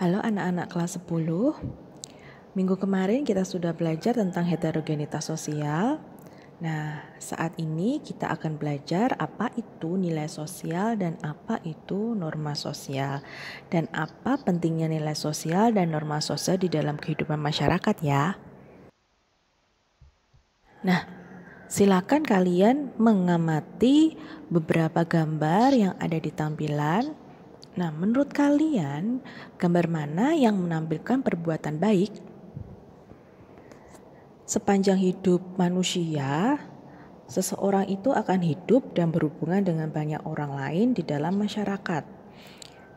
Halo anak-anak kelas 10. Minggu kemarin kita sudah belajar tentang heterogenitas sosial. Nah, saat ini kita akan belajar apa itu nilai sosial dan apa itu norma sosial. Dan apa pentingnya nilai sosial dan norma sosial di dalam kehidupan masyarakat ya. Nah, silakan kalian mengamati beberapa gambar yang ada di tampilan. Nah, menurut kalian, gambar mana yang menampilkan perbuatan baik? Sepanjang hidup manusia, seseorang itu akan hidup dan berhubungan dengan banyak orang lain di dalam masyarakat.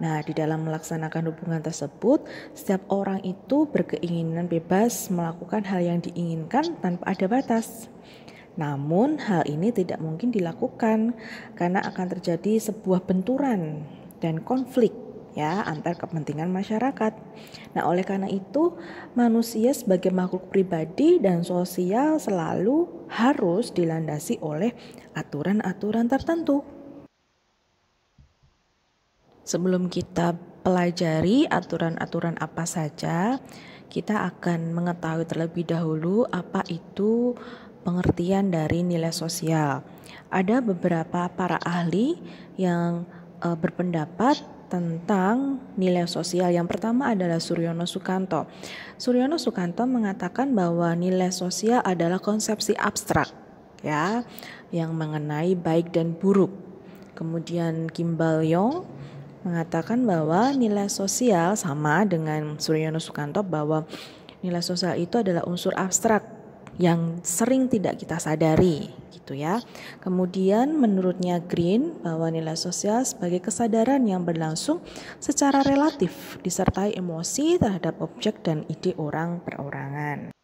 Nah, di dalam melaksanakan hubungan tersebut, setiap orang itu berkeinginan bebas melakukan hal yang diinginkan tanpa ada batas. Namun, hal ini tidak mungkin dilakukan karena akan terjadi sebuah benturan dan konflik ya antar kepentingan masyarakat. Nah, oleh karena itu manusia sebagai makhluk pribadi dan sosial selalu harus dilandasi oleh aturan-aturan tertentu. Sebelum kita pelajari aturan-aturan apa saja, kita akan mengetahui terlebih dahulu apa itu pengertian dari nilai sosial. Ada beberapa para ahli yang berpendapat tentang nilai sosial. Yang pertama adalah Suryono Sukanto. Suryono Sukanto mengatakan bahwa nilai sosial adalah konsepsi abstrak ya, yang mengenai baik dan buruk. Kemudian Kimbal Yong mengatakan bahwa nilai sosial sama dengan Suryono Sukanto bahwa nilai sosial itu adalah unsur abstrak yang sering tidak kita sadari gitu ya. Kemudian menurutnya Green bahwa nilai sosial sebagai kesadaran yang berlangsung secara relatif disertai emosi terhadap objek dan ide orang perorangan.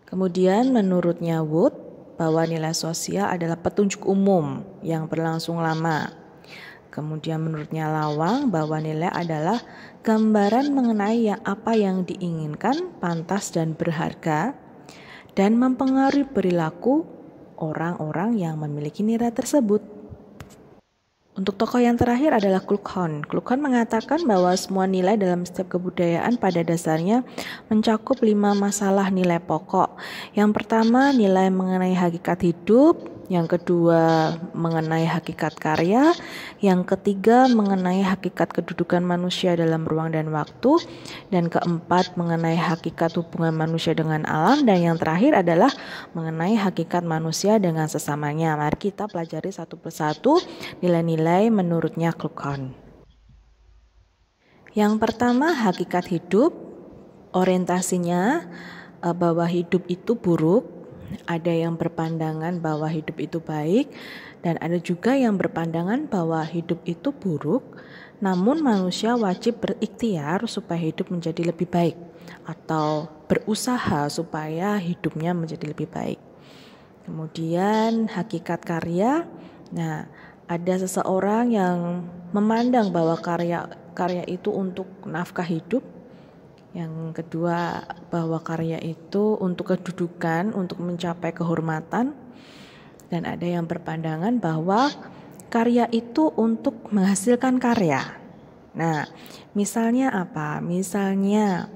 Kemudian menurutnya Wood bahwa nilai sosial adalah petunjuk umum yang berlangsung lama. Kemudian menurutnya Lawang bahwa nilai adalah gambaran mengenai apa yang diinginkan, pantas dan berharga dan mempengaruhi perilaku orang-orang yang memiliki nilai tersebut. Untuk tokoh yang terakhir adalah Kluckhohn. Kluckhohn mengatakan bahwa semua nilai dalam setiap kebudayaan pada dasarnya mencakup 5 masalah nilai pokok. Yang pertama, nilai mengenai hakikat hidup. Yang kedua, mengenai hakikat karya. Yang ketiga, mengenai hakikat kedudukan manusia dalam ruang dan waktu. Dan keempat, mengenai hakikat hubungan manusia dengan alam. Dan yang terakhir adalah mengenai hakikat manusia dengan sesamanya. Mari kita pelajari satu persatu nilai-nilai menurutnya Kluckhohn. Yang pertama, hakikat hidup. Orientasinya bahwa hidup itu buruk. Ada yang berpandangan bahwa hidup itu baik dan ada juga yang berpandangan bahwa hidup itu buruk, namun manusia wajib berikhtiar supaya hidup menjadi lebih baik atau berusaha supaya hidupnya menjadi lebih baik. Kemudian hakikat karya. Nah, ada seseorang yang memandang bahwa karya itu untuk nafkah hidup. Yang kedua, bahwa karya itu untuk kedudukan, untuk mencapai kehormatan. Dan ada yang berpandangan bahwa karya itu untuk menghasilkan karya. Nah, misalnya apa? Misalnya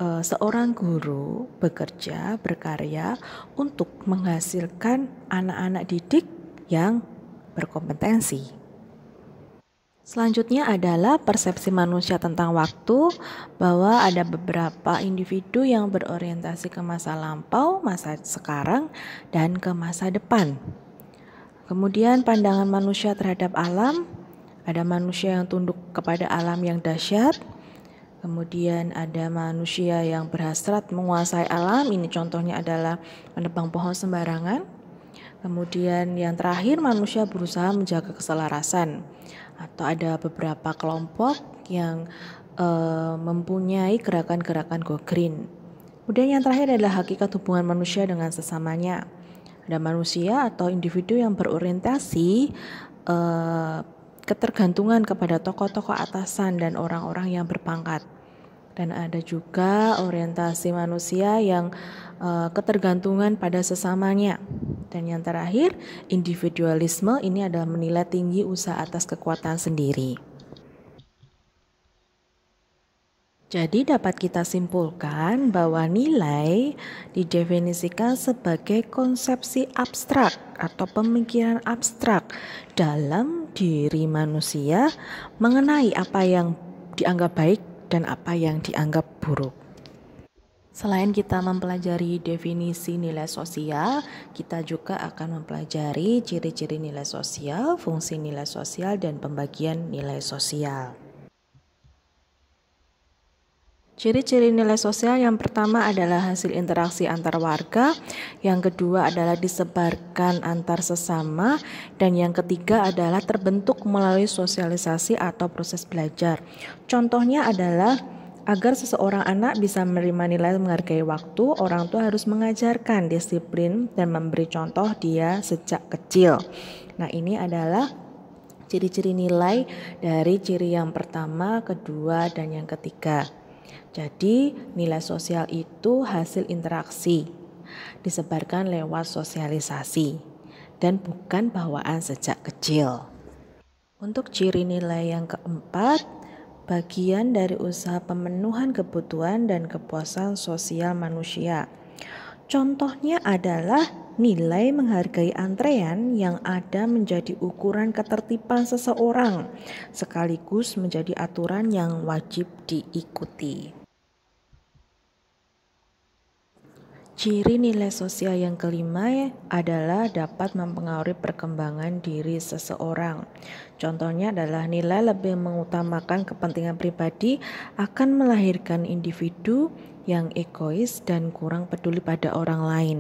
seorang guru bekerja, berkarya untuk menghasilkan anak-anak didik yang berkompetensi. Selanjutnya adalah persepsi manusia tentang waktu, bahwa ada beberapa individu yang berorientasi ke masa lampau, masa sekarang, dan ke masa depan. Kemudian pandangan manusia terhadap alam, ada manusia yang tunduk kepada alam yang dahsyat, kemudian ada manusia yang berhasrat menguasai alam, ini contohnya adalah menebang pohon sembarangan. Kemudian yang terakhir, manusia berusaha menjaga keselarasan, atau ada beberapa kelompok yang mempunyai gerakan-gerakan go green. Kemudian yang terakhir adalah hakikat hubungan manusia dengan sesamanya. Ada manusia atau individu yang berorientasi ketergantungan kepada tokoh-tokoh atasan dan orang-orang yang berpangkat. Dan ada juga orientasi manusia yang ketergantungan pada sesamanya. Dan yang terakhir, individualisme, ini adalah menilai tinggi usaha atas kekuatan sendiri. Jadi dapat kita simpulkan bahwa nilai didefinisikan sebagai konsepsi abstrak atau pemikiran abstrak dalam diri manusia mengenai apa yang dianggap baik dan apa yang dianggap buruk. Selain kita mempelajari definisi nilai sosial, kita juga akan mempelajari ciri-ciri nilai sosial, fungsi nilai sosial, dan pembagian nilai sosial. Ciri-ciri nilai sosial yang pertama adalah hasil interaksi antar warga, yang kedua adalah disebarkan antar sesama, dan yang ketiga adalah terbentuk melalui sosialisasi atau proses belajar. Contohnya adalah agar seseorang anak bisa menerima nilai menghargai waktu, orang tua harus mengajarkan disiplin dan memberi contoh dia sejak kecil. Nah, ini adalah ciri-ciri nilai dari ciri yang pertama, kedua, dan yang ketiga. Jadi nilai sosial itu hasil interaksi, disebarkan lewat sosialisasi, dan bukan bawaan sejak kecil. Untuk ciri nilai yang keempat, bagian dari usaha pemenuhan kebutuhan dan kepuasan sosial manusia. Contohnya adalah nilai menghargai antrean yang ada menjadi ukuran ketertiban seseorang, sekaligus menjadi aturan yang wajib diikuti. Ciri nilai sosial yang kelima adalah dapat mempengaruhi perkembangan diri seseorang. Contohnya adalah nilai lebih mengutamakan kepentingan pribadi akan melahirkan individu yang egois dan kurang peduli pada orang lain.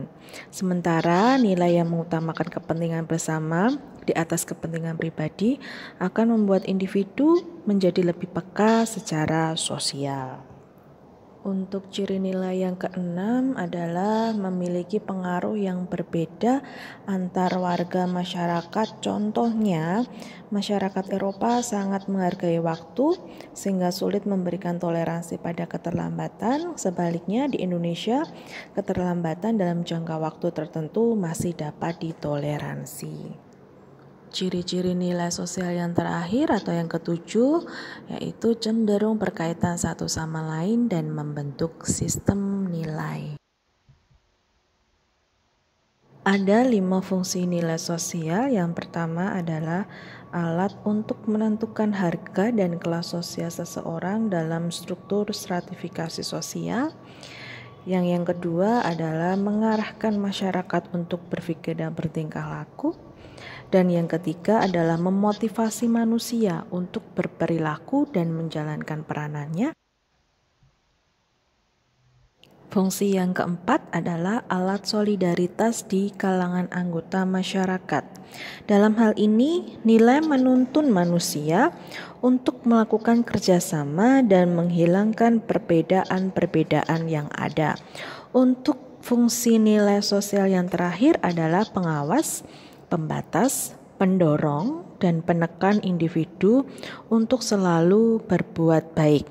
Sementara nilai yang mengutamakan kepentingan bersama di atas kepentingan pribadi akan membuat individu menjadi lebih peka secara sosial. Untuk ciri nilai yang keenam adalah memiliki pengaruh yang berbeda antar warga masyarakat. Contohnya, masyarakat Eropa sangat menghargai waktu sehingga sulit memberikan toleransi pada keterlambatan. Sebaliknya di Indonesia, keterlambatan dalam jangka waktu tertentu masih dapat ditoleransi. Ciri-ciri nilai sosial yang terakhir atau yang ketujuh yaitu cenderung berkaitan satu sama lain dan membentuk sistem nilai. Ada 5 fungsi nilai sosial. Yang pertama adalah alat untuk menentukan harga dan kelas sosial seseorang dalam struktur stratifikasi sosial. Yang kedua adalah mengarahkan masyarakat untuk berpikir dan bertingkah laku. Dan yang ketiga adalah memotivasi manusia untuk berperilaku dan menjalankan peranannya. Fungsi yang keempat adalah alat solidaritas di kalangan anggota masyarakat. Dalam hal ini, nilai menuntun manusia untuk melakukan kerjasama dan menghilangkan perbedaan-perbedaan yang ada. Untuk fungsi nilai sosial yang terakhir adalah pengawas, pembatas, pendorong, dan penekan individu untuk selalu berbuat baik.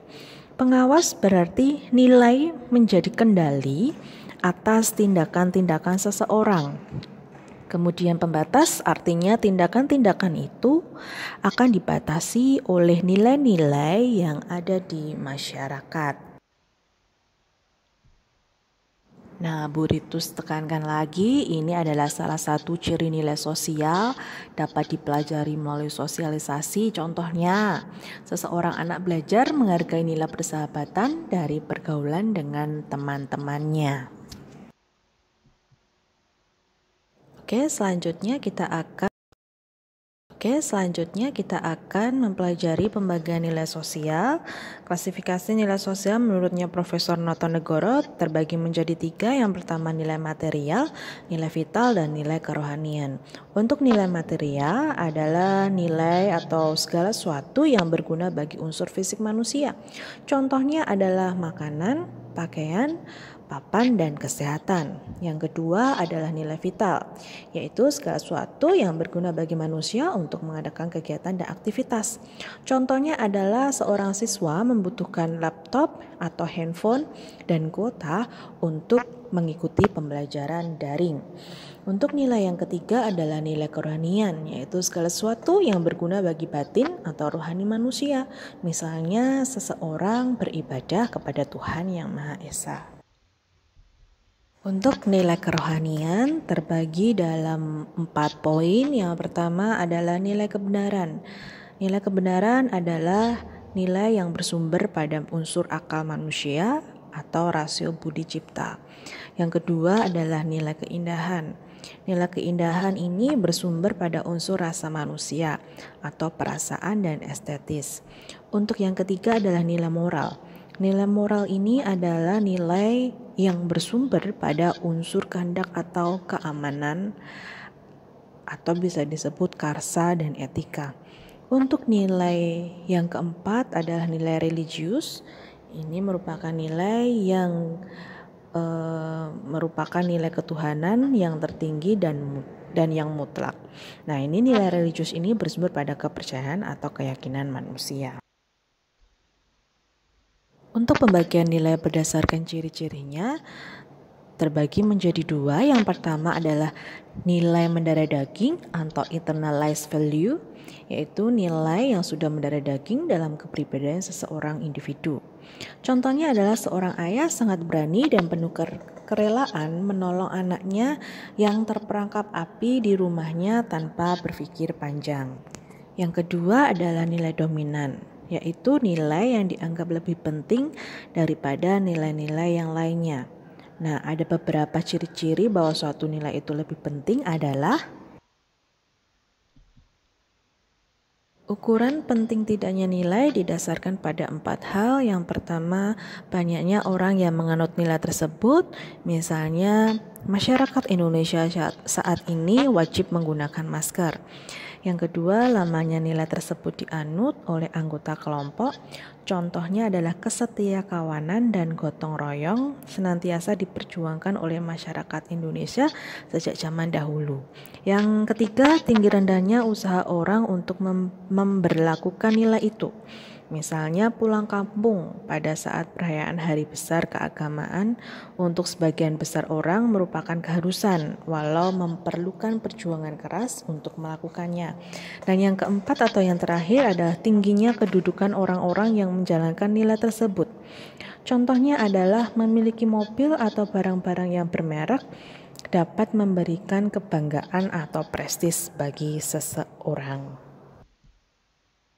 Pengawas berarti nilai menjadi kendali atas tindakan-tindakan seseorang. Kemudian pembatas artinya tindakan-tindakan itu akan dibatasi oleh nilai-nilai yang ada di masyarakat. Nah, Bu Ritus tekankan lagi, ini adalah salah satu ciri nilai sosial dapat dipelajari melalui sosialisasi. Contohnya, seseorang anak belajar menghargai nilai persahabatan dari pergaulan dengan teman-temannya. Selanjutnya kita akan mempelajari pembagian nilai sosial. Klasifikasi nilai sosial menurutnya Profesor Notonegoro terbagi menjadi 3. Yang pertama nilai material, nilai vital, dan nilai kerohanian. Untuk nilai material adalah nilai atau segala sesuatu yang berguna bagi unsur fisik manusia. Contohnya adalah makanan, pakaian, papan, dan kesehatan. Yang kedua adalah nilai vital, yaitu segala sesuatu yang berguna bagi manusia untuk mengadakan kegiatan dan aktivitas. Contohnya adalah seorang siswa membutuhkan laptop atau handphone dan kuota untuk mengikuti pembelajaran daring. Untuk nilai yang ketiga adalah nilai kerohanian, yaitu segala sesuatu yang berguna bagi batin atau rohani manusia. Misalnya seseorang beribadah kepada Tuhan Yang Maha Esa. Untuk nilai kerohanian terbagi dalam 4 poin. Yang pertama adalah nilai kebenaran. Nilai kebenaran adalah nilai yang bersumber pada unsur akal manusia atau rasio budi cipta. Yang kedua adalah nilai keindahan. Nilai keindahan ini bersumber pada unsur rasa manusia atau perasaan dan estetis. Untuk yang ketiga adalah nilai moral. Nilai moral ini adalah nilai yang bersumber pada unsur kehendak atau keamanan atau bisa disebut karsa dan etika. Untuk nilai yang keempat adalah nilai religius. Ini merupakan nilai yang merupakan nilai ketuhanan yang tertinggi dan yang mutlak. Nah, ini nilai religius ini bersumber pada kepercayaan atau keyakinan manusia. Untuk pembagian nilai berdasarkan ciri-cirinya terbagi menjadi 2. Yang pertama adalah nilai mendarah daging atau internalized value, yaitu nilai yang sudah mendarah daging dalam kepribadian seseorang individu. Contohnya adalah seorang ayah sangat berani dan penuh kerelaan menolong anaknya yang terperangkap api di rumahnya tanpa berpikir panjang. Yang kedua adalah nilai dominan, yaitu nilai yang dianggap lebih penting daripada nilai-nilai yang lainnya. Nah, ada beberapa ciri-ciri bahwa suatu nilai itu lebih penting adalah ukuran penting tidaknya nilai didasarkan pada 4 hal. Yang pertama, banyaknya orang yang menganut nilai tersebut. Misalnya, masyarakat Indonesia saat ini wajib menggunakan masker. Yang kedua, lamanya nilai tersebut dianut oleh anggota kelompok. Contohnya adalah kesetia kawanan dan gotong royong senantiasa diperjuangkan oleh masyarakat Indonesia sejak zaman dahulu. Yang ketiga, tinggi rendahnya usaha orang untuk memberlakukan nilai itu. Misalnya pulang kampung pada saat perayaan hari besar keagamaan untuk sebagian besar orang merupakan keharusan walau memerlukan perjuangan keras untuk melakukannya. Dan yang keempat atau yang terakhir adalah tingginya kedudukan orang-orang yang menjalankan nilai tersebut. Contohnya adalah memiliki mobil atau barang-barang yang bermerek dapat memberikan kebanggaan atau prestis bagi seseorang.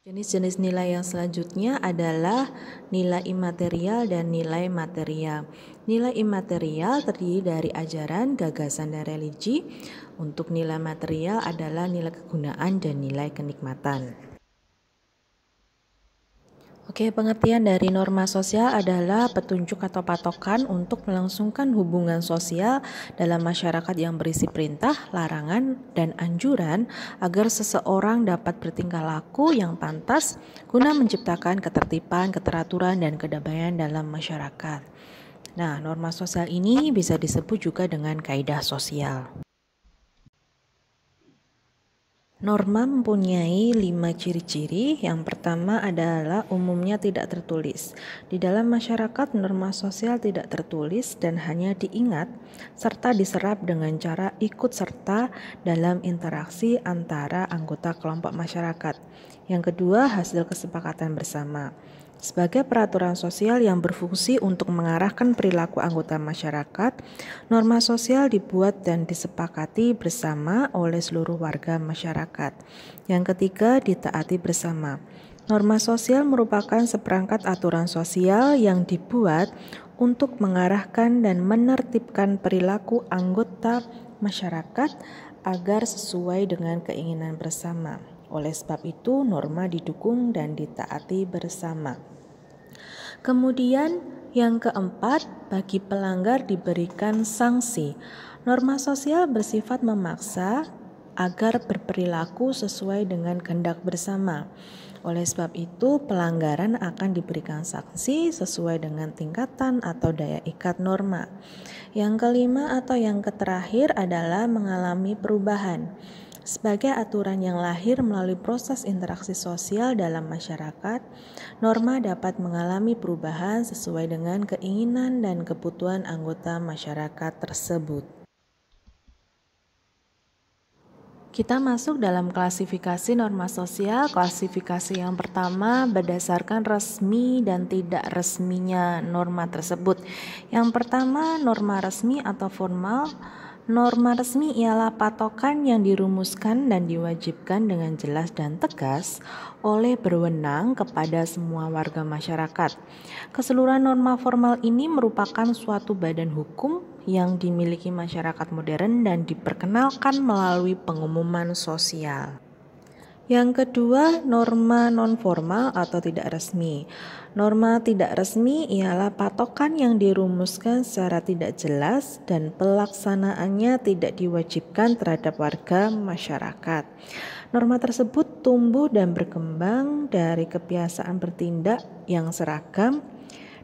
Jenis-jenis nilai yang selanjutnya adalah nilai imaterial dan nilai material. Nilai imaterial terdiri dari ajaran, gagasan, dan religi. Untuk nilai material adalah nilai kegunaan dan nilai kenikmatan. Oke, pengertian dari norma sosial adalah petunjuk atau patokan untuk melangsungkan hubungan sosial dalam masyarakat yang berisi perintah, larangan, dan anjuran agar seseorang dapat bertingkah laku yang pantas guna menciptakan ketertiban, keteraturan, dan kedamaian dalam masyarakat. Nah, norma sosial ini bisa disebut juga dengan kaidah sosial. Norma mempunyai 5 ciri-ciri. Yang pertama adalah umumnya tidak tertulis. Di dalam masyarakat, norma sosial tidak tertulis dan hanya diingat serta diserap dengan cara ikut serta dalam interaksi antara anggota kelompok masyarakat. Yang kedua, hasil kesepakatan bersama. Sebagai peraturan sosial yang berfungsi untuk mengarahkan perilaku anggota masyarakat, norma sosial dibuat dan disepakati bersama oleh seluruh warga masyarakat. Yang ketiga, ditaati bersama. Norma sosial merupakan seperangkat aturan sosial yang dibuat untuk mengarahkan dan menertibkan perilaku anggota masyarakat agar sesuai dengan keinginan bersama. Oleh sebab itu, norma didukung dan ditaati bersama. Kemudian yang keempat, bagi pelanggar diberikan sanksi. Norma sosial bersifat memaksa agar berperilaku sesuai dengan kehendak bersama. Oleh sebab itu, pelanggaran akan diberikan sanksi sesuai dengan tingkatan atau daya ikat norma. Yang kelima atau yang terakhir adalah mengalami perubahan. Sebagai aturan yang lahir melalui proses interaksi sosial dalam masyarakat, norma dapat mengalami perubahan sesuai dengan keinginan dan kebutuhan anggota masyarakat tersebut. Kita masuk dalam klasifikasi norma sosial. Klasifikasi yang pertama berdasarkan resmi dan tidak resminya norma tersebut. Yang pertama, norma resmi atau formal. Norma resmi ialah patokan yang dirumuskan dan diwajibkan dengan jelas dan tegas oleh berwenang kepada semua warga masyarakat. Keseluruhan norma formal ini merupakan suatu badan hukum yang dimiliki masyarakat modern dan diperkenalkan melalui pengumuman sosial. Yang kedua, norma non-formal atau tidak resmi. Norma tidak resmi ialah patokan yang dirumuskan secara tidak jelas dan pelaksanaannya tidak diwajibkan terhadap warga masyarakat. Norma tersebut tumbuh dan berkembang dari kebiasaan bertindak yang seragam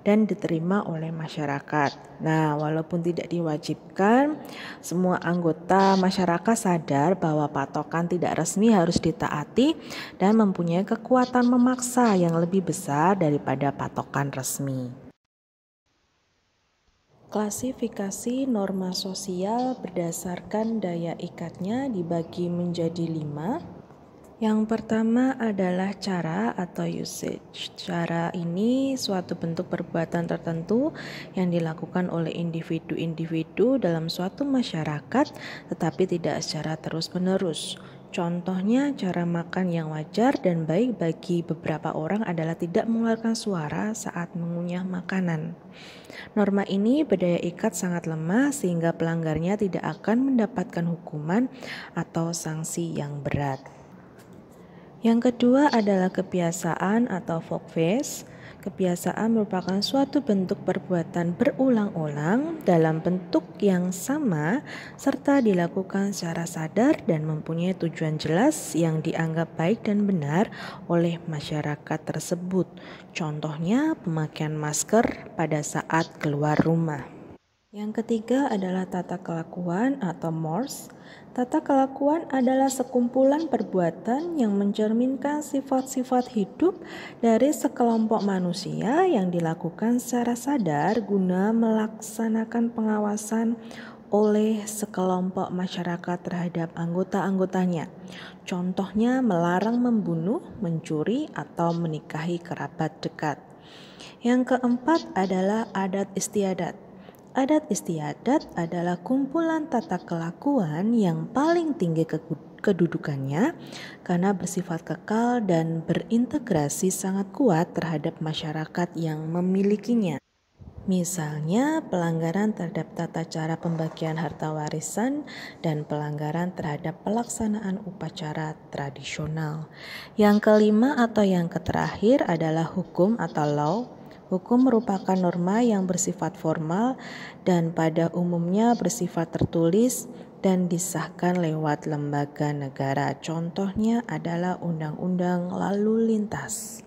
dan diterima oleh masyarakat. Nah, walaupun tidak diwajibkan, semua anggota masyarakat sadar bahwa patokan tidak resmi harus ditaati dan mempunyai kekuatan memaksa yang lebih besar daripada patokan resmi. Klasifikasi norma sosial berdasarkan daya ikatnya dibagi menjadi 5. Yang pertama adalah cara atau usage. Cara ini suatu bentuk perbuatan tertentu yang dilakukan oleh individu-individu dalam suatu masyarakat tetapi tidak secara terus-menerus. Contohnya, cara makan yang wajar dan baik bagi beberapa orang adalah tidak mengeluarkan suara saat mengunyah makanan. Norma ini berdaya ikat sangat lemah sehingga pelanggarnya tidak akan mendapatkan hukuman atau sanksi yang berat. Yang kedua adalah kebiasaan atau folkways. Kebiasaan merupakan suatu bentuk perbuatan berulang-ulang dalam bentuk yang sama serta dilakukan secara sadar dan mempunyai tujuan jelas yang dianggap baik dan benar oleh masyarakat tersebut. Contohnya pemakaian masker pada saat keluar rumah. Yang ketiga adalah tata kelakuan atau mores. Tata kelakuan adalah sekumpulan perbuatan yang mencerminkan sifat-sifat hidup dari sekelompok manusia yang dilakukan secara sadar guna melaksanakan pengawasan oleh sekelompok masyarakat terhadap anggota-anggotanya. Contohnya melarang membunuh, mencuri, atau menikahi kerabat dekat. Yang keempat adalah adat istiadat. Adat istiadat adalah kumpulan tata kelakuan yang paling tinggi kedudukannya karena bersifat kekal dan berintegrasi sangat kuat terhadap masyarakat yang memilikinya. Misalnya pelanggaran terhadap tata cara pembagian harta warisan dan pelanggaran terhadap pelaksanaan upacara tradisional. Yang kelima atau yang terakhir adalah hukum atau law. Hukum merupakan norma yang bersifat formal dan pada umumnya bersifat tertulis dan disahkan lewat lembaga negara. Contohnya adalah undang-undang lalu lintas.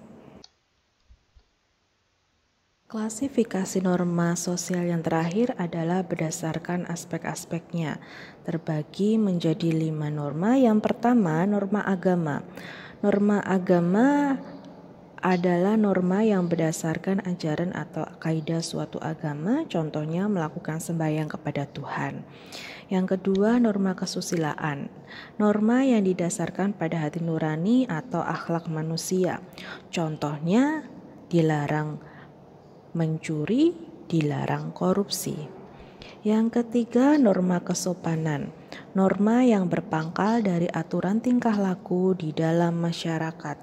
Klasifikasi norma sosial yang terakhir adalah berdasarkan aspek-aspeknya. Terbagi menjadi 5 norma. Yang pertama, norma agama. Norma agama adalah norma yang berdasarkan ajaran atau kaidah suatu agama, contohnya melakukan sembahyang kepada Tuhan. Yang kedua, norma kesusilaan. Norma yang didasarkan pada hati nurani atau akhlak manusia. Contohnya dilarang mencuri, dilarang korupsi. Yang ketiga, norma kesopanan. Norma yang berpangkal dari aturan tingkah laku di dalam masyarakat.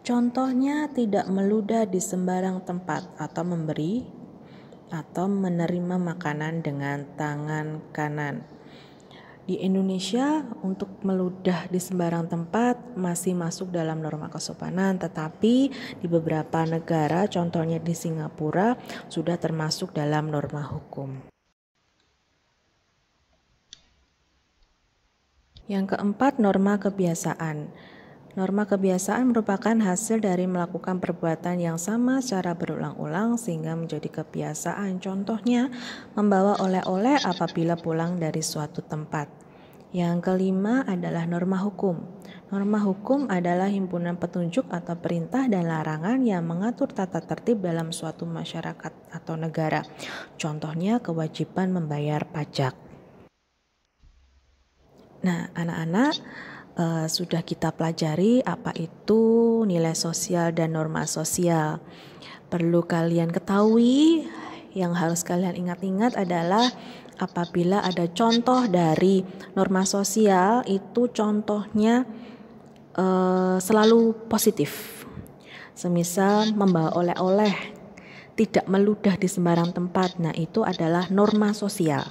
Contohnya tidak meludah di sembarang tempat atau memberi atau menerima makanan dengan tangan kanan. Di Indonesia untuk meludah di sembarang tempat masih masuk dalam norma kesopanan, tetapi di beberapa negara, contohnya di Singapura, sudah termasuk dalam norma hukum. Yang keempat, norma kebiasaan. Norma kebiasaan merupakan hasil dari melakukan perbuatan yang sama secara berulang-ulang sehingga menjadi kebiasaan. Contohnya, membawa oleh-oleh apabila pulang dari suatu tempat. Yang kelima adalah norma hukum. Norma hukum adalah himpunan petunjuk atau perintah dan larangan yang mengatur tata tertib dalam suatu masyarakat atau negara. Contohnya, kewajiban membayar pajak. Nah, anak-anak, sudah kita pelajari apa itu nilai sosial dan norma sosial. Perlu kalian ketahui, yang harus kalian ingat-ingat adalah apabila ada contoh dari norma sosial itu contohnya selalu positif. Semisal membawa oleh-oleh, tidak meludah di sembarang tempat. Nah, itu adalah norma sosial.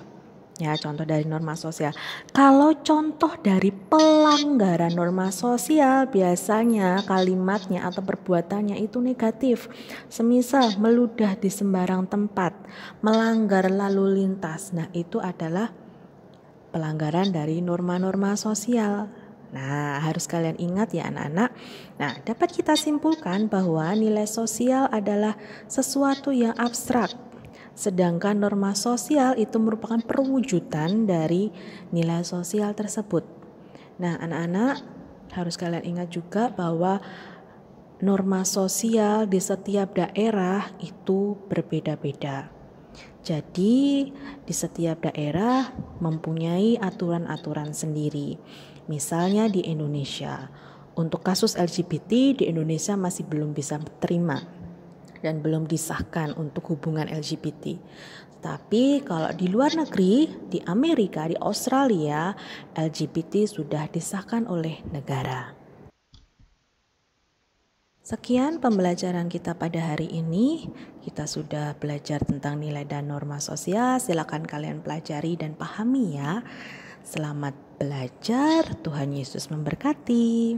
Ya, contoh dari norma sosial. Kalau contoh dari pelanggaran norma sosial, biasanya kalimatnya atau perbuatannya itu negatif. Semisal meludah di sembarang tempat, melanggar lalu lintas. Nah, itu adalah pelanggaran dari norma-norma sosial. Nah, harus kalian ingat ya anak-anak. Nah, dapat kita simpulkan bahwa nilai sosial adalah sesuatu yang abstrak. Sedangkan norma sosial itu merupakan perwujudan dari nilai sosial tersebut. Nah, anak-anak harus kalian ingat juga bahwa norma sosial di setiap daerah itu berbeda-beda. Jadi, di setiap daerah mempunyai aturan-aturan sendiri. Misalnya di Indonesia, untuk kasus LGBT di Indonesia masih belum bisa terima dan belum disahkan untuk hubungan LGBT. Tapi kalau di luar negeri, di Amerika, di Australia, LGBT sudah disahkan oleh negara. Sekian pembelajaran kita pada hari ini. Kita sudah belajar tentang nilai dan norma sosial. Silakan kalian pelajari dan pahami ya. Selamat belajar. Tuhan Yesus memberkati.